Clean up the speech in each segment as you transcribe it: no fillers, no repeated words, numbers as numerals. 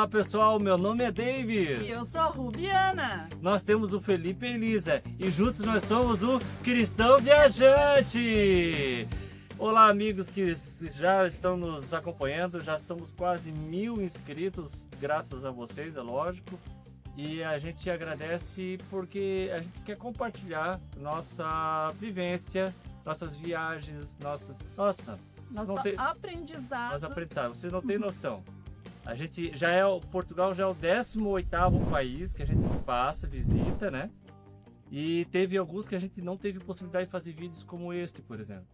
Olá pessoal, meu nome é David. E eu sou a Rubiana. Nós temos o Felipe e Elisa e juntos nós somos o Cristão Viajante. Olá amigos que já estão nos acompanhando, já somos quase 1000 inscritos, graças a vocês, é lógico. E a gente agradece porque a gente quer compartilhar nossa vivência, nossas viagens, nosso aprendizado. Nosso aprendizado, vocês não têm noção. A gente já é, Portugal já é o 18º país que a gente passa, visita, né? E teve alguns que a gente não teve possibilidade de fazer vídeos como este, por exemplo,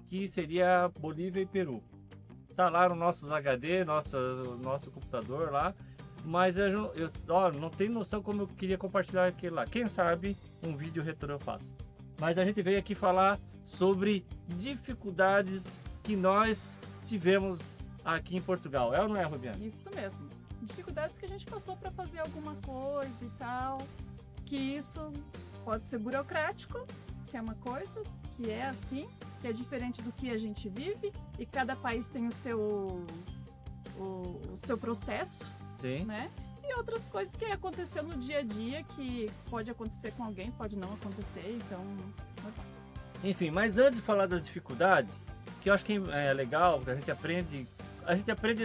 que seria Bolívia e Peru. Tá lá no nossos HD, nosso computador lá, mas eu não tenho noção como eu queria compartilhar aquele lá. Quem sabe um vídeo retorno eu faço. Mas a gente veio aqui falar sobre dificuldades que nós tivemos aqui em Portugal. É ou não é, Rubiana? Isso mesmo. Dificuldades que a gente passou para fazer alguma coisa e tal. Que isso pode ser burocrático, que é uma coisa, que é assim, que é diferente do que a gente vive. E cada país tem o seu processo. Sim. Né? E outras coisas que aconteceu no dia a dia, que pode acontecer com alguém, pode não acontecer, então... Enfim, mas antes de falar das dificuldades, que eu acho que é legal, que a gente aprende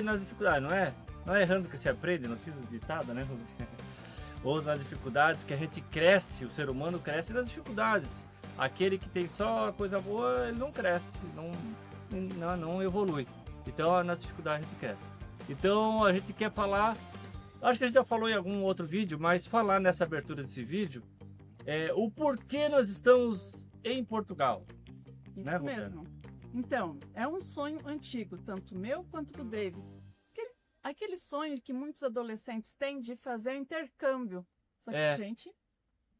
nas dificuldades, não é? Não é errando que se aprende, não diz ditado, né? Ou nas dificuldades que a gente cresce, o ser humano cresce nas dificuldades. Aquele que tem só coisa boa, ele não cresce, não evolui. Então nas dificuldades a gente cresce. Então a gente quer falar, acho que a gente já falou em algum outro vídeo, mas falar nessa abertura desse vídeo o porquê nós estamos em Portugal. Isso né, mesmo. Então, é um sonho antigo, tanto meu quanto do Davis. Aquele sonho que muitos adolescentes têm de fazer intercâmbio. Só que a gente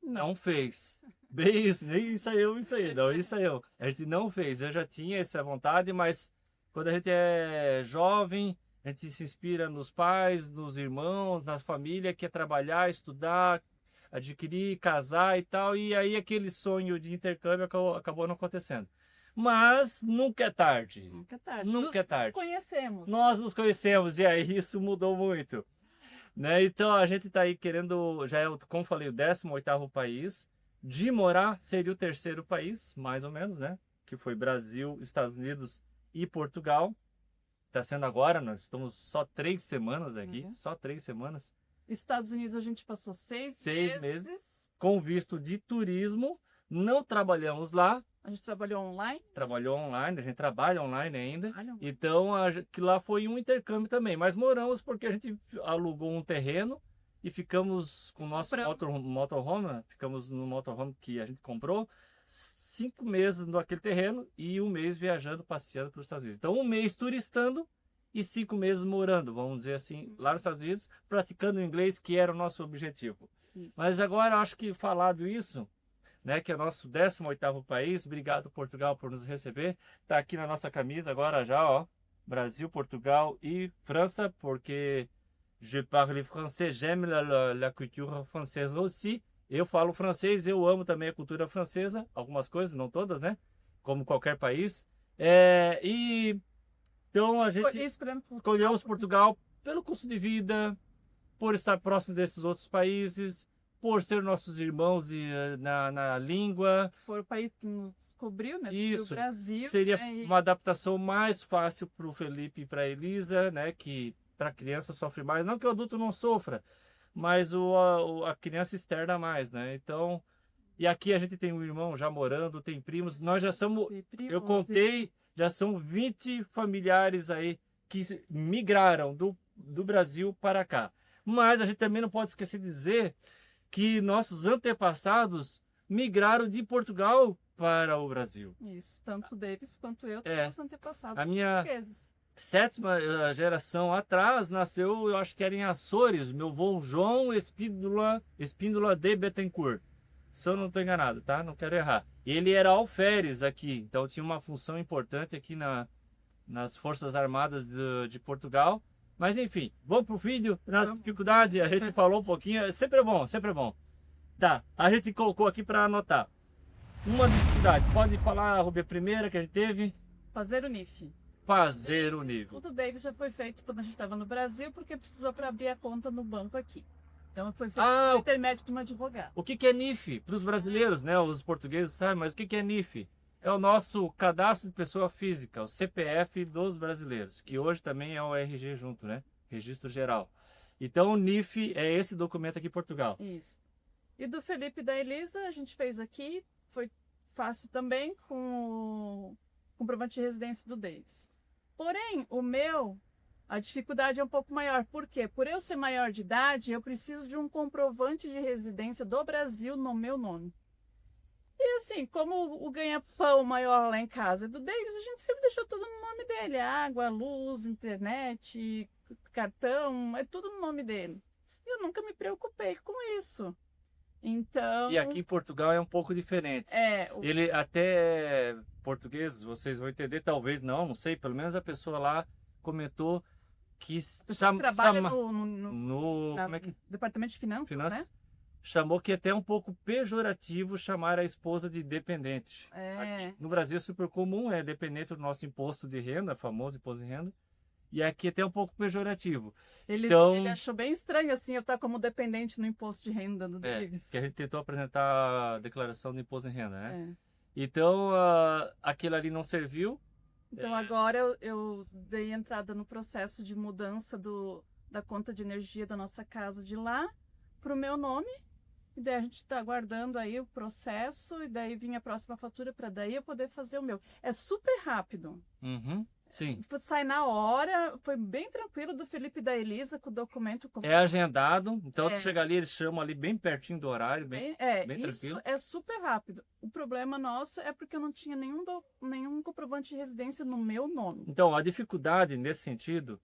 não fez. Bem isso, nem ensaiou isso aí, não ensaiou. A gente não fez, eu já tinha essa vontade, mas quando a gente é jovem, a gente se inspira nos pais, nos irmãos, na família, quer trabalhar, estudar, adquirir, casar e tal, e aí aquele sonho de intercâmbio acabou não acontecendo. Mas nunca é tarde. Nunca é tarde. Nunca é tarde. Conhecemos. Nós nos conhecemos e aí isso mudou muito. Né? Então a gente está aí querendo, já é, como falei, o 18º país. De morar seria o 3º país, mais ou menos, né? Que foi Brasil, Estados Unidos e Portugal. Está sendo agora, nós estamos só 3 semanas aqui, só 3 semanas. Estados Unidos a gente passou 6 meses com visto de turismo, não trabalhamos lá. A gente trabalhou online? Trabalhou online, a gente trabalha online ainda. Então, que lá foi um intercâmbio também. Mas moramos porque a gente alugou um terreno e ficamos com o nosso motorhome, ficamos no motorhome que a gente comprou, 5 meses naquele terreno e 1 mês viajando, passeando pelos Estados Unidos. Então, 1 mês turistando e 5 meses morando, vamos dizer assim, lá nos Estados Unidos, praticando o inglês, que era o nosso objetivo. Isso. Mas agora, acho que falado isso, né, que é o nosso 18º país, obrigado Portugal por nos receber, tá aqui na nossa camisa agora já, ó, Brasil, Portugal e França, porque je parle français, j'aime la culture française aussi, eu falo francês, eu amo também a cultura francesa, algumas coisas, não todas, né, como qualquer país, então a gente escolhemos Portugal pelo custo de vida, por estar próximo desses outros países, por ser nossos irmãos na língua. Foi o país que nos descobriu, né? Isso. Do Brasil. Seria uma adaptação mais fácil para o Felipe e para a Elisa, né? Que para a criança sofre mais. Não que o adulto não sofra, mas a criança externa mais, né? Então, e aqui a gente tem um irmão já morando, tem primos. Nós já somos, eu contei, já são 20 familiares aí que migraram do Brasil para cá. Mas a gente também não pode esquecer de dizer que nossos antepassados migraram de Portugal para o Brasil. Isso, tanto o Davis quanto eu, os antepassados. A minha 7ª geração atrás nasceu, eu acho que era em Açores, meu avô João Espíndola de Bettencourt. Se eu não estou enganado, tá? Não quero errar. Ele era alferes aqui, então tinha uma função importante aqui nas Forças Armadas de Portugal. Mas enfim, vamos pro vídeo, nas dificuldades, a gente falou um pouquinho, sempre é bom, sempre é bom. Tá, a gente colocou aqui para anotar. Uma dificuldade, pode falar, Rubi, a primeira que a gente teve? Fazer o NIF. fazer o nível? O do Davis já foi feito quando a gente estava no Brasil, porque precisou para abrir a conta no banco aqui. Então foi feito por intermédio de um advogado. O que é NIF? Para os brasileiros, né? Os portugueses sabem, mas o que é NIF? É o nosso cadastro de pessoa física, o CPF dos brasileiros, que hoje também é o RG junto, né? Registro Geral. Então o NIF é esse documento aqui em Portugal. Isso. E do Felipe e da Elisa, a gente fez aqui, foi fácil também com o comprovante de residência do Davis. Porém, o meu, a dificuldade é um pouco maior. Por quê? Por eu ser maior de idade, eu preciso de um comprovante de residência do Brasil no meu nome. E assim, como o ganha-pão maior lá em casa é do Davis, a gente sempre deixou tudo no nome dele. Água, luz, internet, cartão, é tudo no nome dele. E eu nunca me preocupei com isso. Então... E aqui em Portugal é um pouco diferente. Ele até português, vocês vão entender, talvez não sei, pelo menos a pessoa lá comentou que trabalha no como é que... Departamento de Finanças, né? Chamou que é até um pouco pejorativo chamar a esposa de dependente. Aqui, no Brasil é super comum, é dependente do nosso imposto de renda, famoso imposto de renda. E aqui até um pouco pejorativo. Ele achou bem estranho assim eu estar como dependente no imposto de renda do Davis. Que a gente tentou apresentar a declaração de imposto de renda, né? Então, aquilo ali não serviu. Então agora eu dei entrada no processo de mudança da conta de energia da nossa casa de lá para o meu nome. E daí a gente está aguardando aí o processo e daí vinha a próxima fatura para daí eu poder fazer o meu. É super rápido. Sim. Sai na hora, foi bem tranquilo do Felipe e da Elisa com o documento. É agendado, então tu chega ali, eles chamam ali bem pertinho do horário, bem tranquilo. Isso é super rápido. O problema nosso é porque eu não tinha nenhum comprovante de residência no meu nome. Então, a dificuldade nesse sentido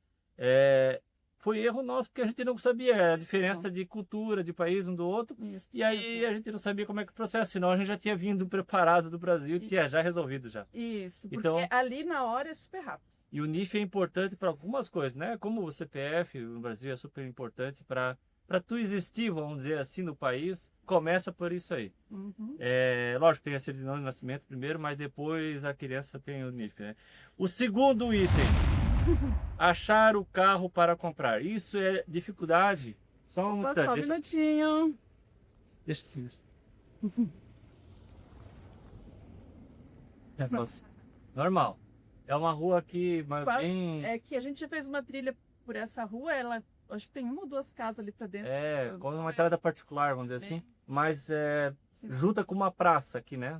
foi erro nosso, porque a gente não sabia a diferença de cultura, de país um do outro. Isso, e aí a gente não sabia como é que o processo, senão a gente já tinha vindo preparado do Brasil e tinha já resolvido já. Isso, porque então, ali na hora é super rápido. E o NIF é importante para algumas coisas, né? Como o CPF no Brasil é super importante para tu existir, vamos dizer assim, no país, começa por isso aí. Lógico que tem a certidão de nascimento primeiro, mas depois a criança tem o NIF, né? O segundo item, achar o carro para comprar. Isso é dificuldade. Só um instante. Só um minutinho. Deixa assim. Normal. É uma rua aqui, mas bem... É que a gente já fez uma trilha por essa rua, acho que tem uma ou duas casas ali para dentro. Com uma entrada particular, vamos dizer assim. Mas junta com uma praça aqui, né?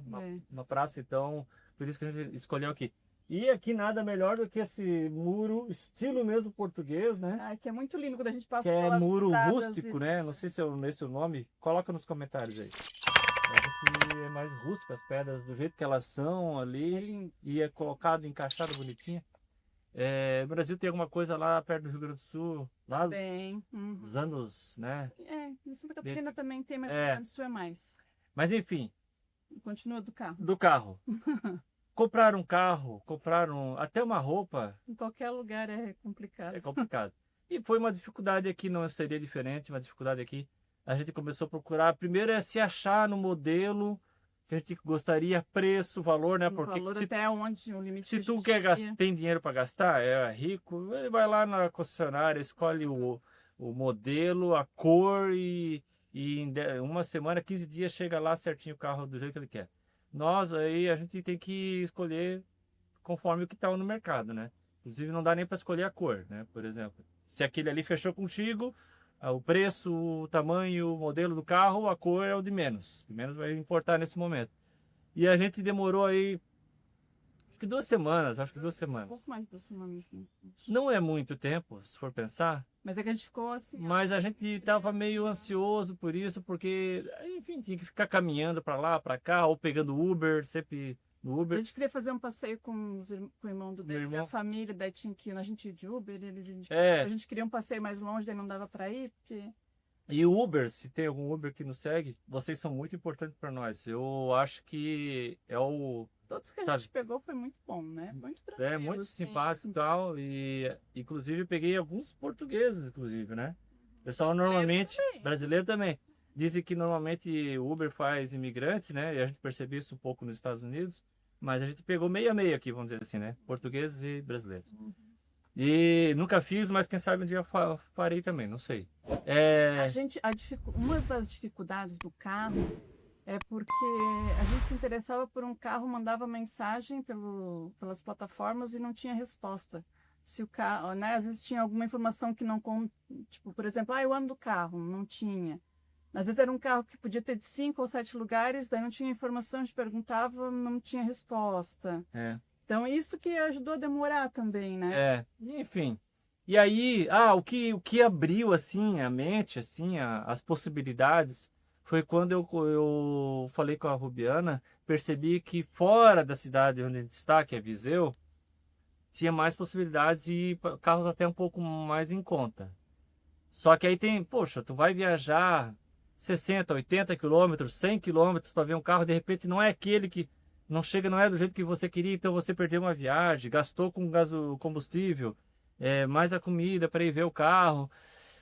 Uma praça, então, por isso que a gente escolheu aqui. E aqui nada melhor do que esse muro, estilo mesmo português, né? Que é muito lindo quando a gente passa que é muro rústico, né? Não sei se é esse o nome. Coloca nos comentários aí. Aqui é mais rústico, as pedras do jeito que elas são ali. E é colocado, encaixado bonitinha. O Brasil tem alguma coisa lá perto do Rio Grande do Sul, lá dos anos, né? Em Santa Catarina também tem, mas no Rio Grande do Sul é mais. Mas enfim. Continua do carro. Do carro. Comprar um carro, até uma roupa. Em qualquer lugar é complicado. É complicado. E foi uma dificuldade aqui, não seria diferente, uma dificuldade aqui. A gente começou a procurar, primeiro se achar no modelo que a gente gostaria, preço, valor, né? Porque valor até onde o limite. Se tu tem dinheiro para gastar, é rico, ele vai lá na concessionária, escolhe o modelo, a cor e em uma semana, 15 dias, chega lá certinho o carro do jeito que ele quer. Nós aí a gente tem que escolher conforme o que está no mercado, né? Inclusive não dá nem para escolher a cor, né? Por exemplo, se aquele ali fechou contigo, o preço, o tamanho, o modelo do carro, a cor é o de menos. O menos vai importar nesse momento. E a gente demorou aí, acho que 2 semanas, Um pouco mais de 2 semanas, né? Não é muito tempo, se for pensar. Mas é que a gente ficou assim. Mas a gente estava meio ansioso por isso, porque, enfim, tinha que ficar caminhando para lá, para cá, ou pegando Uber, sempre no Uber. A gente queria fazer um passeio com o irmão do Davis, a família, daí tinha que ir, a gente ia de Uber, a gente queria um passeio mais longe, daí não dava para ir, porque... E o Uber, se tem algum Uber que nos segue, vocês são muito importantes para nós. Eu acho que é o... Todos que a gente pegou foi muito bom, né? Muito tranquilo. Muito simpático e tal. E, inclusive, eu peguei alguns portugueses, inclusive, né? O pessoal normalmente... Brasileiro também. Dizem que normalmente o Uber faz imigrantes, né? E a gente percebe isso um pouco nos Estados Unidos. mas a gente pegou meio a meio aqui, vamos dizer assim, né? Portugueses e brasileiros. E nunca fiz, mas quem sabe um dia farei também, não sei. Uma das dificuldades do carro é porque a gente se interessava por um carro, mandava mensagem pelas plataformas e não tinha resposta. Se o carro, né, às vezes tinha alguma informação que não, tipo, por exemplo, o ano do carro, não tinha. Às vezes era um carro que podia ter de 5 ou 7 lugares, daí não tinha informação, a gente perguntava, não tinha resposta. Então isso que ajudou a demorar também, né? Enfim. E aí, o que abriu assim a mente, assim, as possibilidades, foi quando eu falei com a Rubiana, percebi que fora da cidade onde a gente está, que é Viseu, tinha mais possibilidades e carros até um pouco mais em conta. Só que aí poxa, tu vai viajar 60, 80 quilômetros, 100 quilômetros para ver um carro, de repente não é aquele que não chega, não é do jeito que você queria, então você perdeu uma viagem, gastou com combustível, mais a comida para ir ver o carro.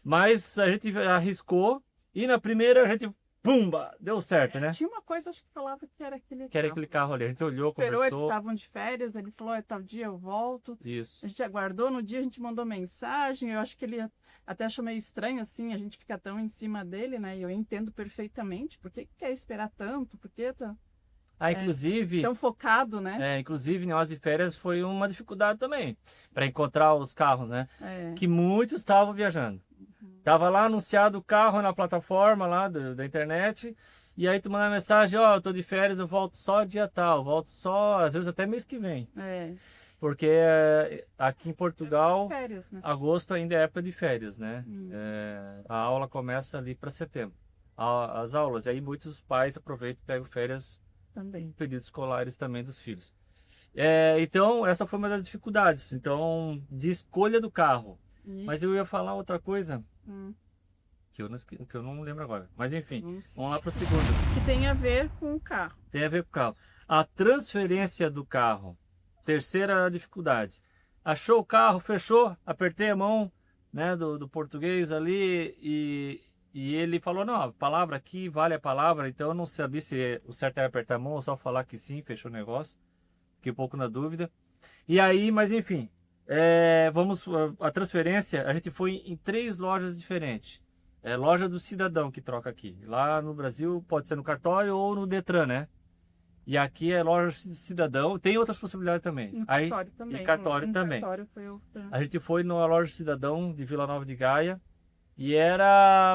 Mas a gente arriscou e na primeira a gente, pumba, deu certo, né? Tinha uma coisa, acho que falava que era aquele que era aquele carro ali. A gente olhou, esperou, conversou. eles estavam de férias, ele falou, tal dia eu volto. Isso. A gente aguardou, no dia a gente mandou mensagem, eu acho que ele até achou meio estranho, assim, a gente fica tão em cima dele, né? E eu entendo perfeitamente, por que quer esperar tanto, por que tá... inclusive... tão focado, né? Inclusive, nós de férias foi uma dificuldade também, para encontrar os carros, né? Que muitos estavam viajando. Tava lá anunciado o carro na plataforma lá da internet, e aí tu manda mensagem, eu tô de férias, eu volto só dia tal, volto só, às vezes até mês que vem. Porque aqui em Portugal, férias, né? Agosto ainda é época de férias, né? A aula começa ali para setembro, as aulas, e aí muitos pais aproveitam e pegam férias também, períodos escolares também dos filhos. Então, essa foi uma das dificuldades, então, de escolha do carro. Mas eu ia falar outra coisa, que eu não lembro agora. Mas enfim, vamos lá para o segundo. Que tem a ver com o carro. Tem a ver com o carro. A transferência do carro. Terceira dificuldade. Achou o carro, fechou, apertei a mão, né, do português ali e ele falou, não, a palavra aqui vale a palavra, então eu não sabia se o certo era apertar a mão ou só falar que sim, fechou o negócio. Fiquei um pouco na dúvida. E aí, mas enfim, a transferência, a gente foi em 3 lojas diferentes. Loja do cidadão que troca aqui. Lá no Brasil pode ser no cartório ou no Detran, né? E aqui é loja de cidadão. Tem outras possibilidades também. Cartório também. E cartório também. A gente foi numa loja de cidadão de Vila Nova de Gaia. E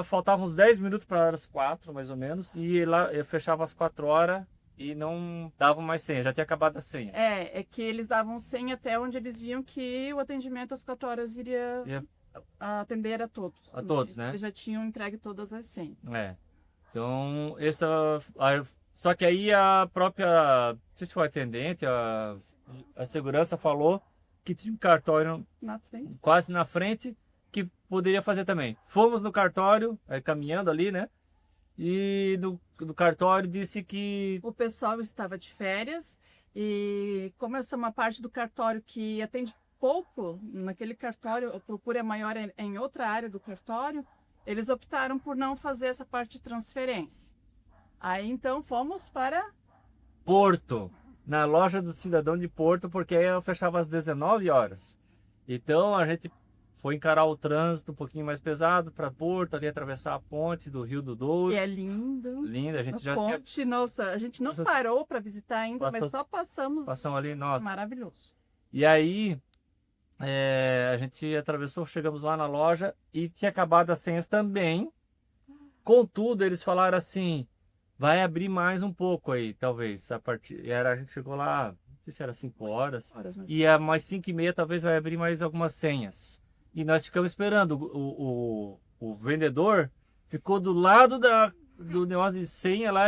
faltavam uns 10 minutos para as 4, mais ou menos. E lá eu fechava às 4 horas e não davam mais senha. Já tinha acabado a senha. É que eles davam senha até onde eles viam que o atendimento às 4 horas iria atender a todos. A todos, né? Eles já tinham entregue todas as senhas. Então, só que aí a própria, não sei se foi a atendente, a segurança falou que tinha um cartório quase na frente que poderia fazer também. Fomos no cartório, caminhando ali, né? E do cartório disse que... O pessoal estava de férias e como essa é uma parte do cartório que atende pouco, naquele cartório, a procura é maior em outra área do cartório, eles optaram por não fazer essa parte de transferência. Aí então fomos para Porto, na loja do cidadão de Porto, porque aí eu fechava às 19 horas. Então a gente foi encarar o trânsito um pouquinho mais pesado para Porto, ali atravessar a ponte do Rio do Douro. E é lindo. Linda, a gente ponte, nossa, a gente não parou para visitar ainda, mas só passamos. Passamos ali, nossa. Maravilhoso. E aí a gente atravessou, chegamos lá na loja e tinha acabado as senhas também. Contudo, eles falaram assim, vai abrir mais um pouco aí, talvez. A gente chegou lá, não sei se era 5 horas. E a mais 5h30 talvez vai abrir mais algumas senhas. E nós ficamos esperando. O vendedor ficou do lado do negócio de senha lá,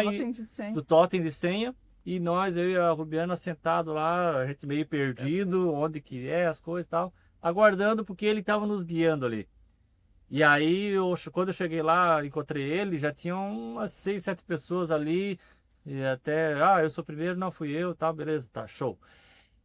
do totem de senha. E eu e a Rubiana sentado lá, a gente meio perdido, onde que as coisas e tal, aguardando porque ele estava nos guiando ali. E aí, quando eu cheguei lá, encontrei ele, já tinham umas 6, 7 pessoas ali, e até, eu sou o primeiro, não fui eu, tá, beleza, tá, show.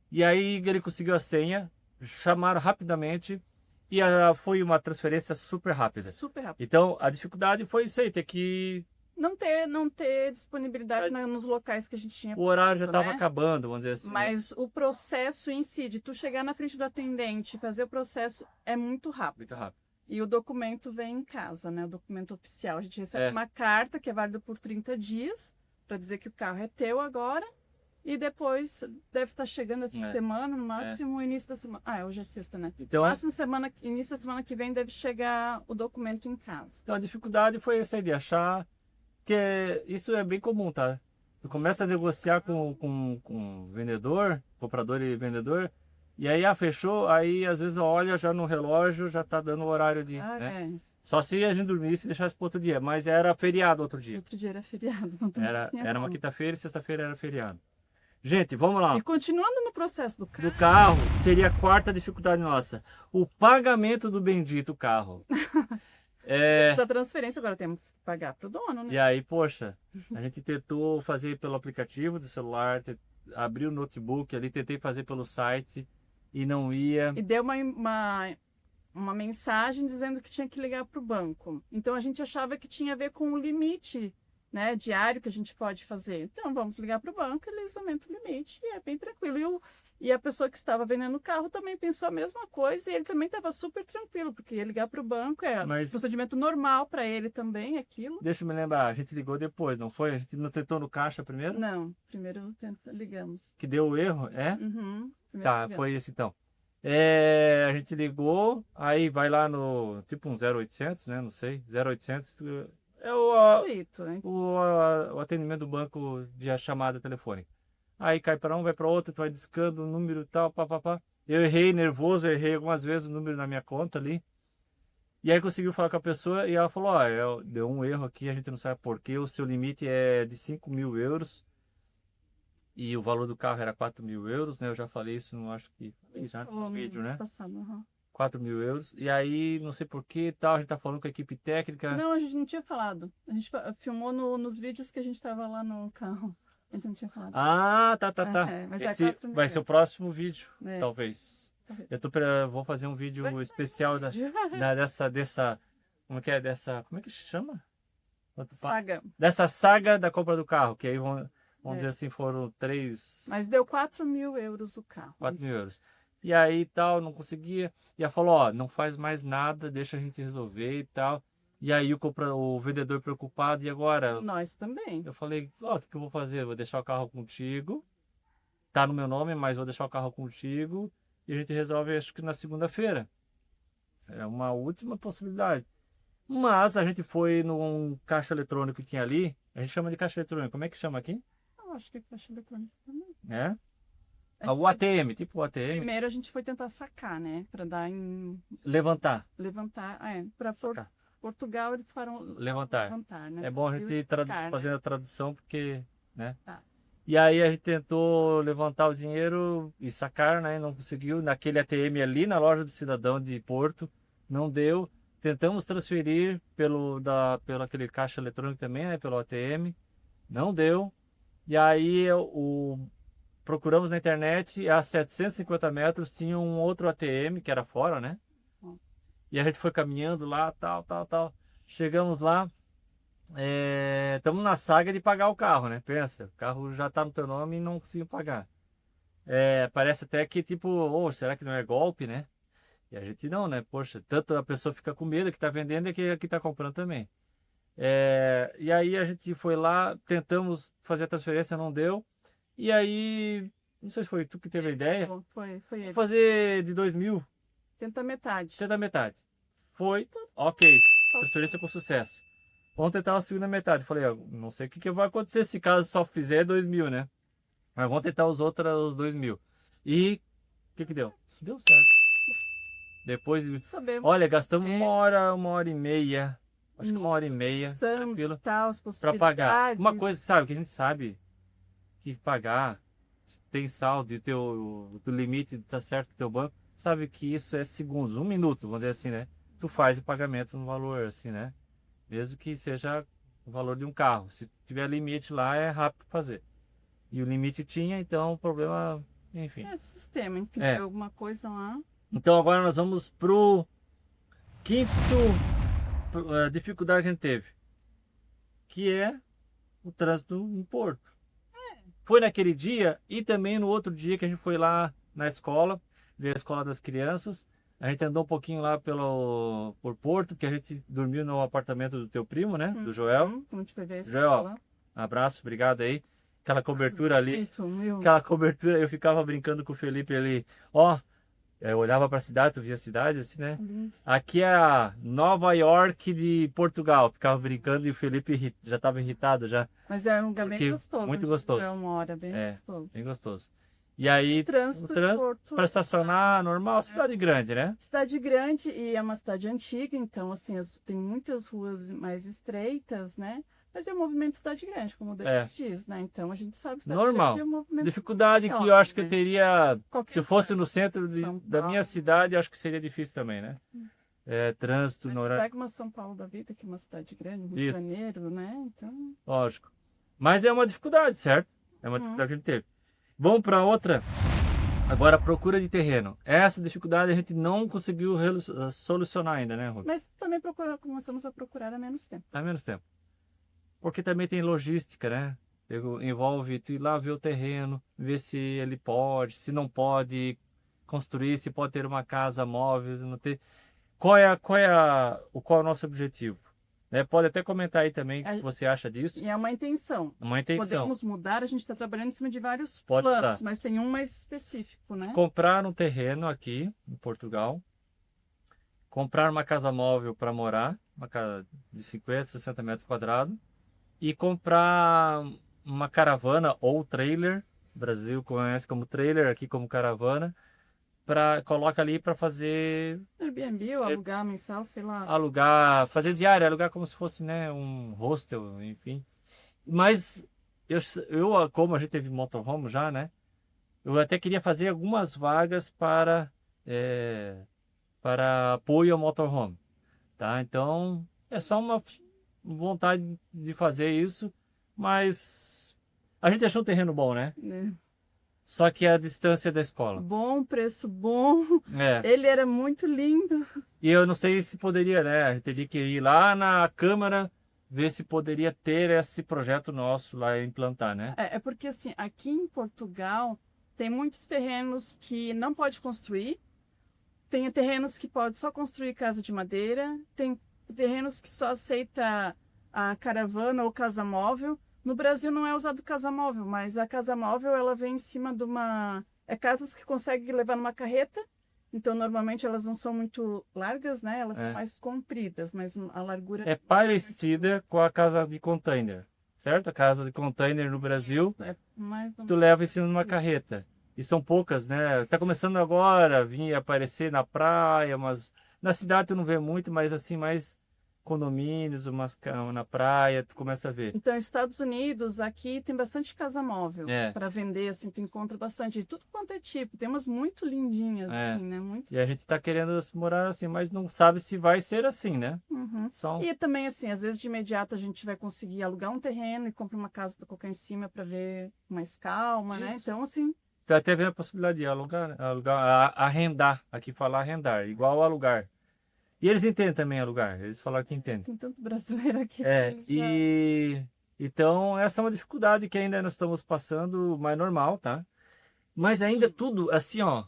E aí ele conseguiu a senha, chamaram rapidamente, e foi uma transferência super rápida. Super rápida. Então, a dificuldade foi isso aí, ter que não ter disponibilidade nos locais que a gente tinha. O horário já estava né? acabando, vamos dizer assim. Mas o processo em si, de tu chegar na frente do atendente e fazer o processo, é muito rápido. Muito rápido. E o documento vem em casa, né? O documento oficial. A gente recebe uma carta que é válida por 30 dias, para dizer que o carro é teu agora. E depois deve estar chegando a fim de semana, no máximo início da semana. Hoje é sexta, né? Então, no máximo início da semana que vem deve chegar o documento em casa. Então a dificuldade foi essa aí de achar, que isso é bem comum, tá? Tu começa a negociar com vendedor, comprador e vendedor, e aí fechou, aí às vezes olha já no relógio, já tá dando o horário de. Né? Só se a gente dormisse e deixasse para outro dia, mas era feriado outro dia. Outro dia era feriado. Não era uma quinta-feira e sexta-feira era feriado. Gente, vamos lá. E continuando no processo do carro. Do carro, seria a quarta dificuldade nossa. O pagamento do bendito carro. Essa transferência agora temos que pagar para o dono, né? E aí, poxa, a gente tentou fazer pelo aplicativo do celular, abri o notebook ali, tentei fazer pelo site e não ia. E deu uma mensagem dizendo que tinha que ligar para o banco. Então a gente achava que tinha a ver com o limite, né, diário que a gente pode fazer. Então vamos ligar para o banco, eles aumentam o limite e é bem tranquilo. E a pessoa que estava vendendo o carro também pensou a mesma coisa e ele também estava super tranquilo, porque ia ligar para o banco, procedimento normal para ele também, aquilo. Deixa eu me lembrar, a gente ligou depois, não foi? A gente não tentou no caixa primeiro? Não, primeiro ligamos. Que deu o erro, Uhum, tá, ligamos. Foi isso então. A gente ligou, aí vai lá no, tipo um 0800, né, não sei, 0800... É o atendimento do banco via chamada telefônica. Aí cai para um, vai para outro, tu vai discando o número e tal, papapá. Eu errei, nervoso, errei algumas vezes o número na minha conta ali. E aí conseguiu falar com a pessoa e ela falou, deu um erro aqui, a gente não sabe porquê, o seu limite é de 5.000 euros. E o valor do carro era 4.000 euros, né? Eu já falei isso, não acho que... Já no vídeo, né? Passado, 4.000 euros. E aí, não sei porquê e tal, a gente tá falando com a equipe técnica. Não, a gente não tinha falado. A gente filmou nos vídeos que a gente tava lá no carro. A gente não tinha falado. Tá. Mas esse vai ser o próximo vídeo, talvez. Vou fazer um vídeo especial dessa... Como é que chama? Saga. Dessa saga da compra do carro, que aí vamos dizer assim, foram 3... Mas deu 4.000 euros o carro. 4.000 euros. E aí tal, não conseguia. E ela falou, não faz mais nada, deixa a gente resolver e tal. E aí o vendedor preocupado, e agora? Nós também. Eu falei, o que eu vou fazer? Vou deixar o carro contigo. Tá no meu nome, mas vou deixar o carro contigo. E a gente resolve, acho que na segunda-feira. É uma última possibilidade. Mas a gente foi num caixa eletrônico que tinha ali. A gente chama de caixa eletrônico. Como é que chama aqui? Eu acho que é caixa eletrônico também. O ATM, tipo o ATM. Primeiro a gente foi tentar sacar, né? Para dar em... Levantar. Para Portugal eles falam... Levantar, né? É bom a gente fazer a tradução, porque... né? Tá. E aí a gente tentou levantar o dinheiro e sacar, né? Não conseguiu. Naquele ATM ali, na loja do cidadão de Porto, não deu. Tentamos transferir pelo aquele caixa eletrônico também, né? Pelo ATM. Não deu. E aí procuramos na internet, a 750 metros tinha um outro ATM, que era fora, né? E a gente foi caminhando lá, tal. Chegamos lá, estamos na saga de pagar o carro, né? Pensa, o carro já tá no teu nome e não conseguimos pagar. Parece até que tipo, será que não é golpe, né? E a gente não, né? Poxa, tanto a pessoa fica com medo que tá vendendo e que tá comprando também. E aí a gente foi lá, tentamos fazer a transferência, não deu. E aí, não sei se foi tu que teve a ideia. Foi ele. Fazer de 2.000. Tenta metade. Foi, ok. Transferência com sucesso. Vamos tentar uma segunda metade. Falei, não sei o que vai acontecer se caso só fizer 2.000, né? Mas vamos tentar os 2.000. E o que deu? Deu certo. Depois, sabemos. Olha, gastamos uma hora e meia. Acho que 1h30. Tranquilo. Para pagar. Uma coisa, sabe, que a gente sabe que pagar, tem saldo e o limite tá certo do teu banco, sabe que isso é segundos, 1 minuto, vamos dizer assim, né? Tu faz o pagamento no valor, assim, né? Mesmo que seja o valor de um carro. Se tiver limite lá, é rápido fazer. E o limite tinha, então o problema, enfim. Sistema, enfim, alguma coisa lá. Então agora nós vamos pro quinto dificuldade que a gente teve. que é o trânsito em Porto. Foi naquele dia e também no outro dia que a gente foi lá na escola, ver a escola das crianças. A gente andou um pouquinho lá por Porto, que a gente dormiu no apartamento do teu primo, né? Do Joel. A gente foi ver a Joel, escola. abraço, obrigado aí. Aquela cobertura ali, Bonito, meu. aquela cobertura, eu ficava brincando com o Felipe ali. Ó, eu olhava para a cidade, tu via a cidade assim, né? Lindo. Aqui é a Nova York de Portugal. Ficava brincando e o Felipe já estava irritado já. Mas é um lugar bem Porque gostoso. muito gostoso. É uma hora bem É, gostoso. bem gostoso. E aí, Trânsito o de trânsito Porto. para estacionar, normal, cidade grande, né? Cidade grande e é uma cidade antiga, então assim, tem muitas ruas mais estreitas, né? Mas é um movimento de cidade grande, como o Deus diz, né? Então a gente sabe que cidade Normal. grande é um movimento Dificuldade maior, que eu acho que né? eu teria, Qualquer se eu fosse cidade. no centro São da minha Paulo. cidade, acho que seria difícil também, né? É, trânsito Mas no horário. pega uma São Paulo da vida, que é uma cidade grande, Rio de Isso. Janeiro, né? Então. Lógico. Mas é uma dificuldade, certo? É uma dificuldade que a gente teve. Vamos para outra. Agora, a procura de terreno. Essa dificuldade a gente não conseguiu solucionar ainda, né, Rubens? Mas também começamos a procurar há menos tempo. Há menos tempo. Porque também tem logística, né? Envolve tu ir lá ver o terreno, ver se ele pode, se não pode construir, se pode ter uma casa móvel, se não ter. Qual é o nosso objetivo? Né? Pode até comentar aí também o que você acha disso. E é uma intenção. Uma intenção. Podemos mudar, a gente está trabalhando em cima de vários Pode planos, tá. mas tem um mais específico, né? Comprar um terreno aqui em Portugal, comprar uma casa móvel para morar, uma casa de 50, 60 metros quadrados, e comprar uma caravana ou trailer, o Brasil conhece como trailer, aqui como caravana, coloca ali para fazer Airbnb ou alugar mensal, sei lá. alugar, fazer diária, alugar como se fosse, né, um hostel, enfim. Mas como a gente teve motorhome já, né, eu até queria fazer algumas vagas para apoio ao motorhome, tá? Então é só uma vontade de fazer isso, mas a gente achou um terreno bom, né? É. Só que a distância da escola. Bom, preço bom. É. Ele era muito lindo. E eu não sei se poderia, né? A gente teria que ir lá na Câmara ver se poderia ter esse projeto nosso lá e implantar, né? É porque assim, aqui em Portugal tem muitos terrenos que não pode construir. Tem terrenos que pode só construir casa de madeira. Tem terrenos que só aceita a caravana ou casa móvel. No Brasil não é usado casa móvel, mas a casa móvel ela vem em cima de uma... É casas que conseguem levar numa carreta. Então, normalmente elas não são muito largas, né? Elas são mais compridas, mas a largura... É parecida com a casa de container, certo? A casa de container no Brasil, tu leva em cima de uma carreta. E são poucas, né? Tá começando agora a vir aparecer na praia, mas na cidade tu não vê muito, mas assim, mais condomínios, umas na praia, tu começa a ver. Então, Estados Unidos, aqui tem bastante casa móvel para vender, assim, tu encontra bastante, de tudo quanto é tipo, tem umas muito lindinhas, assim, né? Muito... E a gente tá querendo morar assim, mas não sabe se vai ser assim, né? E também, assim, às vezes de imediato a gente vai conseguir alugar um terreno e comprar uma casa para colocar em cima para ver mais calma, né? Então, assim... Tá até vendo a possibilidade de alugar, arrendar, aqui falar arrendar, igual alugar. E eles entendem também alugar, eles falaram que entendem. Tem tanto brasileiro aqui. Então essa é uma dificuldade que ainda nós estamos passando, mas normal, tá? Mas ainda tudo, assim, ó,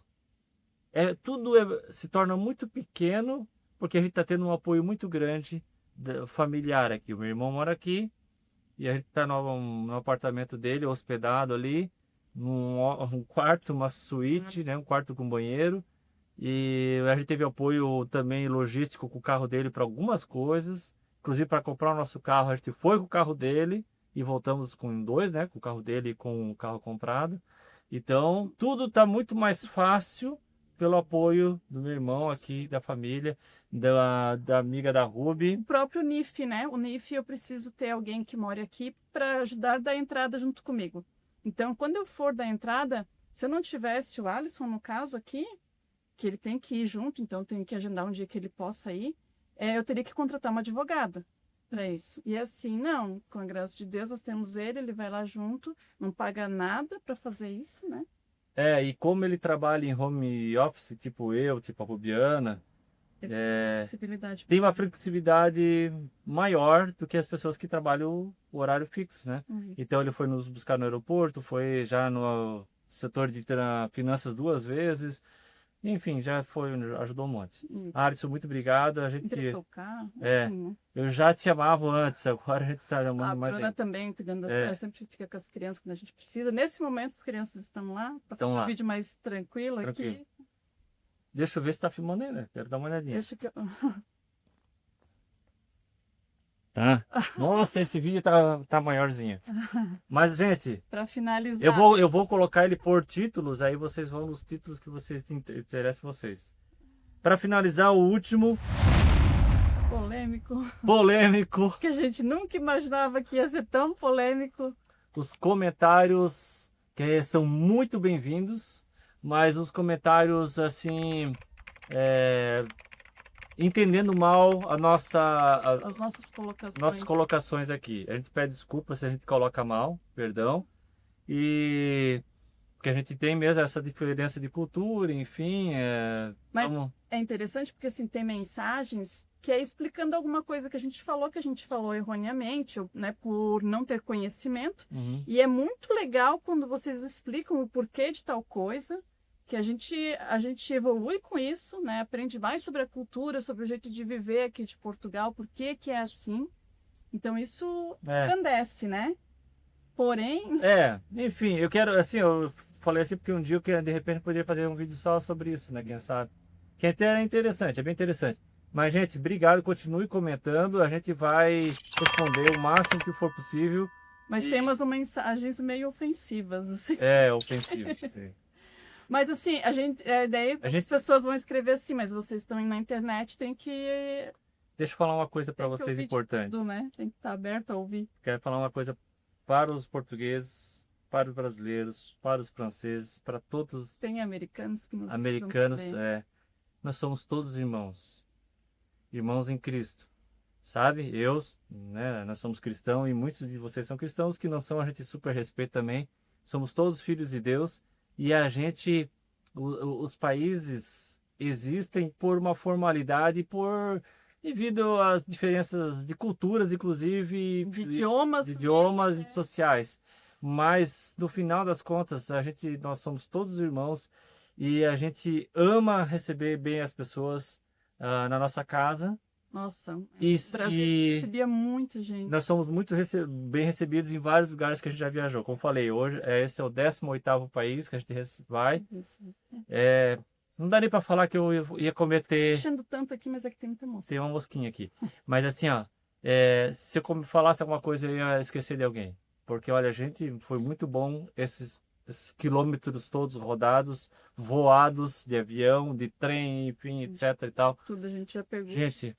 se torna muito pequeno, porque a gente está tendo um apoio muito grande familiar aqui. O meu irmão mora aqui, e a gente está no apartamento dele, hospedado ali, um quarto, uma suíte, né? Um quarto com banheiro. E a gente teve apoio também logístico com o carro dele para algumas coisas. Inclusive para comprar o nosso carro, a gente foi com o carro dele e voltamos com dois, né? Com o carro dele e com o carro comprado. Então, tudo está muito mais fácil pelo apoio do meu irmão aqui, da família, da amiga da Ruby. O próprio NIF, né? O NIF eu preciso ter alguém que more aqui para ajudar a dar entrada junto comigo. Então, quando eu for dar entrada, se eu não tivesse o Alisson, no caso aqui, que ele tem que ir junto, então tem que agendar um dia que ele possa ir, eu teria que contratar uma advogada para isso. E assim, não, com a graça de Deus, nós temos ele vai lá junto, não paga nada para fazer isso, né? E como ele trabalha em home office, tipo eu, tipo a Rubiana, Flexibilidade. tem uma flexibilidade maior do que as pessoas que trabalham o horário fixo, né? Então ele foi nos buscar no aeroporto, foi já no setor de finanças 2 vezes, enfim, já foi, ajudou um monte. Alisson, muito obrigado. A gente, Emprestou o carro. eu já te amava antes, agora a gente está amando A mais Bruna ainda. também, cuidando da sempre fica com as crianças quando a gente precisa. Nesse momento as crianças estão lá, para fazer um vídeo mais tranquilo aqui. Deixa eu ver se tá filmando ainda. Quero dar uma olhadinha. Deixa que eu... Tá. Nossa, esse vídeo tá maiorzinho. Mas, gente, para finalizar, eu vou colocar ele por títulos, aí vocês vão nos títulos que vocês interessam vocês. Para finalizar, o último polêmico, que a gente nunca imaginava que ia ser tão polêmico. Os comentários que são muito bem-vindos, mas os comentários assim, entendendo mal as nossas colocações aqui. A gente pede desculpa se a gente coloca mal, perdão. E porque a gente tem mesmo essa diferença de cultura, enfim. Mas é interessante porque assim, tem mensagens que é explicando alguma coisa que a gente falou erroneamente, né, por não ter conhecimento. E é muito legal quando vocês explicam o porquê de tal coisa, que a gente evolui com isso, né? Aprende mais sobre a cultura, sobre o jeito de viver aqui de Portugal, por que é assim. Então isso engrandece, né? Porém... enfim, eu quero, assim, eu falei assim porque um dia eu de repente poderia fazer um vídeo só sobre isso, né? Quem sabe? Que até é interessante, é bem interessante. Mas, gente, obrigado, continue comentando, a gente vai responder o máximo que for possível. Mas temos mensagens meio ofensivas, assim. Ofensivas, sim. Mas assim, as pessoas vão escrever assim, mas vocês estão na internet, tem que... Deixa eu falar uma coisa para vocês importante. Tudo, né? Tem que estar aberto a ouvir. Quero falar uma coisa para os portugueses, para os brasileiros, para os franceses, para todos. Tem americanos que nos americanos, nós somos todos irmãos. Irmãos em Cristo. Sabe? Nós somos cristãos e muitos de vocês são cristãos, que não são, a gente super respeita também. Somos todos filhos de Deus. E a gente, os países existem por uma formalidade, devido às diferenças de culturas, inclusive de idiomas e sociais. Mas no final das contas, nós somos todos irmãos e a gente ama receber bem as pessoas na nossa casa. Nossa, o Brasil recebia muita gente. Nós somos muito bem recebidos em vários lugares que a gente já viajou. Como falei, hoje esse é o 18º país que a gente vai. Não dá nem para falar que eu ia cometer... Estou enchendo tanto aqui, mas é que tem muita mosca. Tem uma mosquinha aqui. Mas assim, se eu falasse alguma coisa, eu ia esquecer de alguém. Porque, olha, foi muito bom esses quilômetros todos rodados, voados de avião, de trem, enfim, etc e tal. Tudo a gente já pegou. Gente,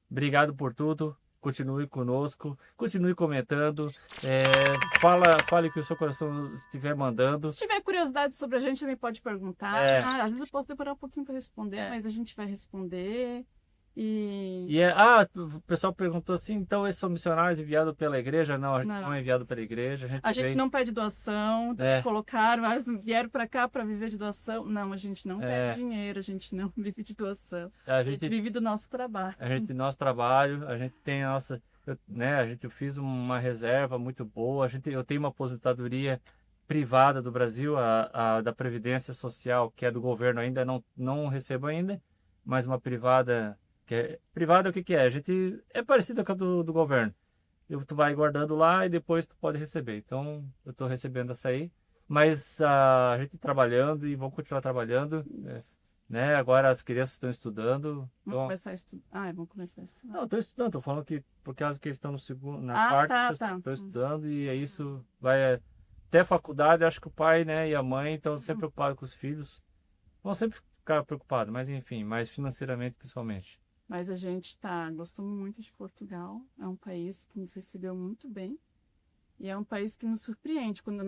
obrigado por tudo. Continue conosco, continue comentando, fale o que o seu coração estiver mandando. Se tiver curiosidade sobre a gente, também pode perguntar. Às vezes eu posso demorar um pouquinho para responder, mas a gente vai responder. O pessoal perguntou assim, então esses são missionários enviados pela igreja? Não, a gente não é enviado pela igreja. A gente não pede doação, vieram para cá para viver de doação. Não, a gente não pede dinheiro, a gente não vive de doação. A gente vive do nosso trabalho. A gente tem a nossa... eu fiz uma reserva muito boa, eu tenho uma aposentadoria privada do Brasil, da Previdência Social, que é do governo ainda, não recebo ainda, mas uma privada... privada o que é? A gente é parecido com a do governo. Tu vai guardando lá e depois tu pode receber. Então eu estou recebendo essa aí. Mas a gente trabalhando e vamos continuar trabalhando. Né? Agora as crianças estão estudando. Vão começar a estudar. Vão começar a estudar. Não, estou estudando. Estou falando que por causa que eles estão na quarta, estou estudando e isso vai até faculdade. Acho que o pai, né, e a mãe estão sempre preocupados com os filhos. Vão sempre ficar preocupados, mas enfim, mais financeiramente principalmente. Mas a gente está gostando muito de Portugal. É um país que nos recebeu muito bem. E é um país que nos surpreende quando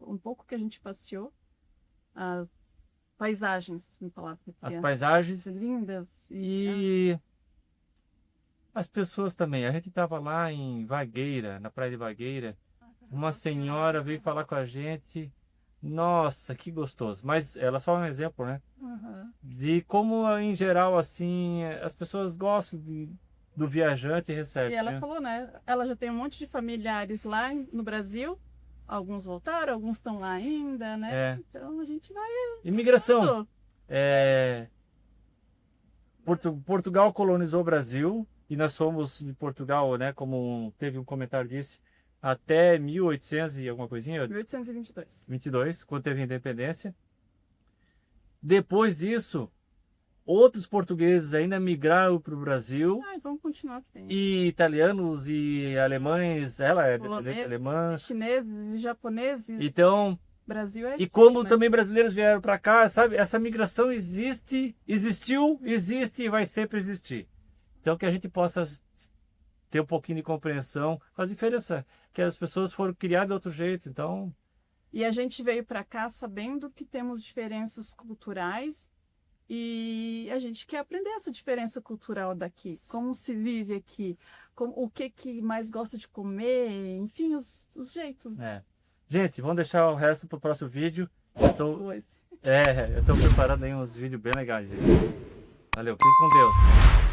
um pouco que a gente passeou, as paisagens, me palavra. As paisagens lindas. E as pessoas também. A gente estava lá em Vagueira, na praia de Vagueira. Uma senhora veio falar com a gente. Nossa, que gostoso. Mas ela é só um exemplo, né? Uhum. De como, em geral, assim, as pessoas gostam do viajante e E recebem, ela né? falou, né? Ela já tem um monte de familiares lá no Brasil. Alguns voltaram, alguns estão lá ainda, né? É. Então a gente vai Imigração. indo. É, Portugal colonizou o Brasil e nós fomos de Portugal, né? Como teve um comentário disse, até 1800 e alguma coisinha, 1822. 22, quando teve a independência. Depois disso, outros portugueses ainda migraram para o Brasil. Ai, vamos continuar assim. E italianos e alemães, ela é descendente Poloneses, alemã. chineses e japoneses. Então, Brasil é e aqui, como né? também brasileiros vieram para cá, sabe? Essa migração existiu, existe e vai sempre existir. Então, que a gente possa ter um pouquinho de compreensão com a diferença, que as pessoas foram criadas de outro jeito. Então, E a gente veio para cá sabendo que temos diferenças culturais e a gente quer aprender essa diferença cultural daqui, como se vive aqui, o que mais gosta de comer, enfim, os jeitos. gente, vamos deixar o resto para o próximo vídeo. Eu estou preparando aí uns vídeos bem legais. Valeu, fique com Deus.